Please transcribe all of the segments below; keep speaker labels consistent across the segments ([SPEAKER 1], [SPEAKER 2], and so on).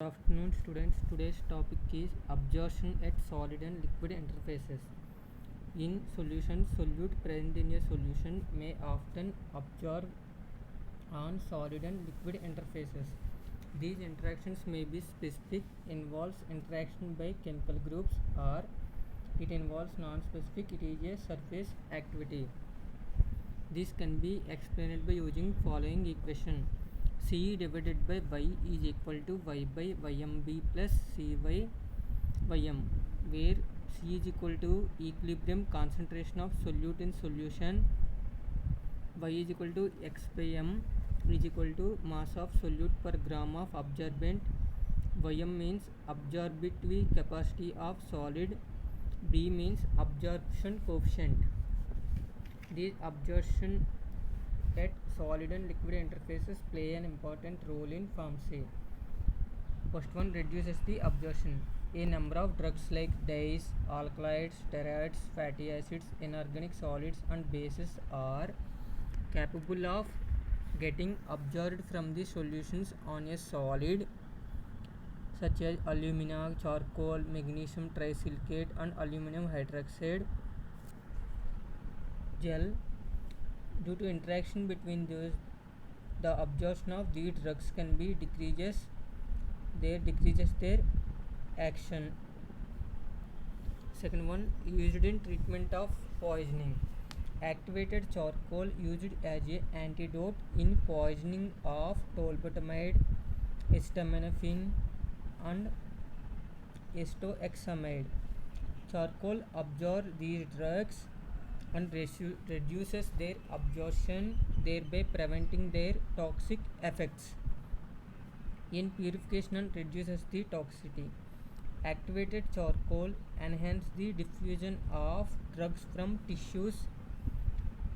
[SPEAKER 1] afternoon, students. Today's topic is absorption at solid and liquid interfaces. In solution, solute present in a solution may often absorb on solid and liquid interfaces. These interactions may be specific, involves interaction by chemical groups, or it involves non-specific, it is a surface activity. This can be explained by using following equation. C divided by y is equal to y by ymb plus cy ym, where C is equal to equilibrium concentration of solute in solution, y is equal to x by m is equal to mass of solute per gram of absorbent, ym means absorptive capacity of solid, b means absorption coefficient. These absorption at solid and liquid interfaces play an important role in form C. First one reduces the absorption. A number of drugs like dyes, alkaloids, steroids, fatty acids, inorganic solids and bases are capable of getting absorbed from the solutions on a solid such as alumina, charcoal, magnesium trisilicate and aluminum hydroxide gel. Due to interaction between those, the absorption of these drugs can be decreases their action. Second one, used in treatment of poisoning. Activated charcoal used as a antidote in poisoning of tolbutamide, acetaminophen and acetoxamide. Charcoal absorbs these drugs and reduces their absorption, thereby preventing their toxic effects. In purification and reduces the toxicity. Activated charcoal enhances the diffusion of drugs from tissues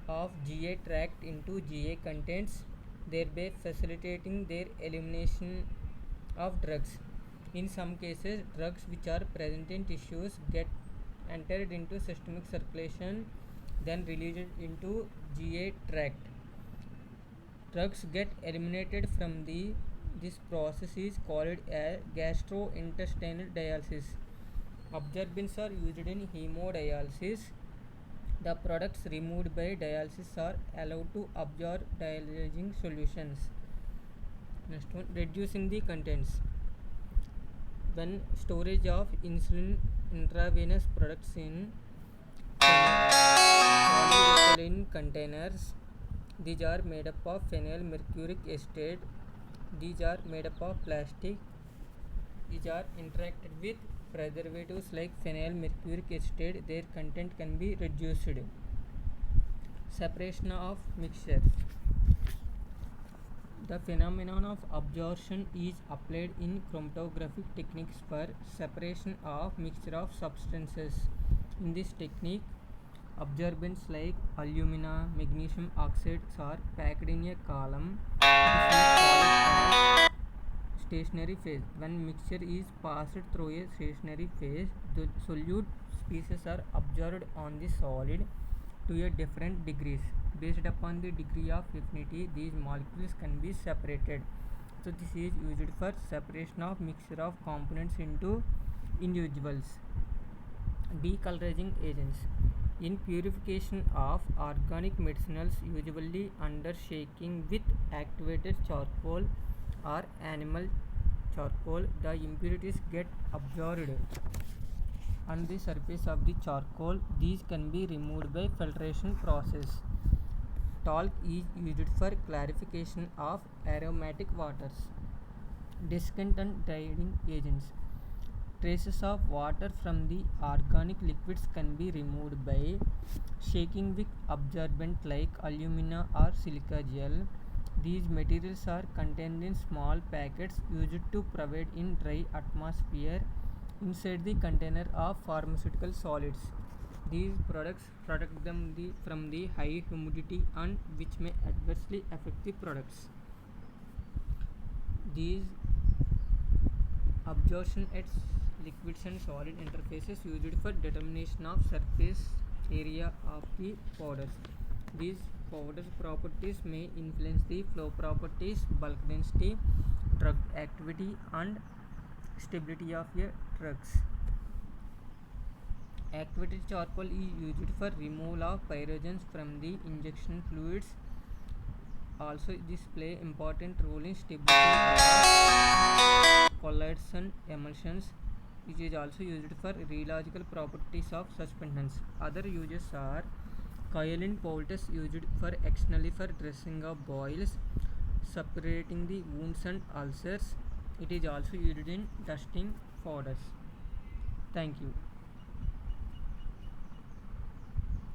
[SPEAKER 1] of GI tract into GI contents, thereby facilitating their elimination of drugs. In some cases, drugs which are present in tissues get entered into systemic circulation, then released into GI tract. Drugs get eliminated from this process is called a gastrointestinal dialysis. Absorbents are used in hemodialysis. The products removed by dialysis are allowed to absorb dialyzing solutions. Next one, reducing the contents. When storage of insulin intravenous products in polyethylene containers, these are made up of phenyl mercuric acetate. These are made up of plastic. These are interacted with preservatives like phenyl mercuric acetate. Their content can be reduced. Separation of mixtures. The phenomenon of absorption is applied in chromatographic techniques for separation of mixture of substances. In this technique, absorbents like alumina, magnesium oxides are packed in a column. This is called as stationary phase. When mixture is passed through a stationary phase, the solute species are absorbed on the solid to a different degrees. Based upon the degree of affinity, these molecules can be separated. So this is used for separation of mixture of components into individuals. Decolorizing agents. In purification of organic medicinals, usually under shaking with activated charcoal or animal charcoal, the impurities get absorbed on the surface of the charcoal. These can be removed by filtration process. Talc is used for clarification of aromatic waters. Desiccant and drying agents. Traces of water from the organic liquids can be removed by shaking with absorbent like alumina or silica gel. These materials are contained in small packets used to provide in dry atmosphere inside the container of pharmaceutical solids. These products protect them from the high humidity and which may adversely affect the products. These absorption at liquids and solid interfaces used for determination of surface area of the powders. These powders properties may influence the flow properties, bulk density, drug activity and stability of a trucks. Activated charcoal is used for removal of pyrogens from the injection fluids. Also, this play important role in stability of collision emulsions. It is also used for rheological properties of suspensions. Other uses are kaolin poultice used for externally for dressing of boils, separating the wounds and ulcers. It is also used in dusting powders. Thank you.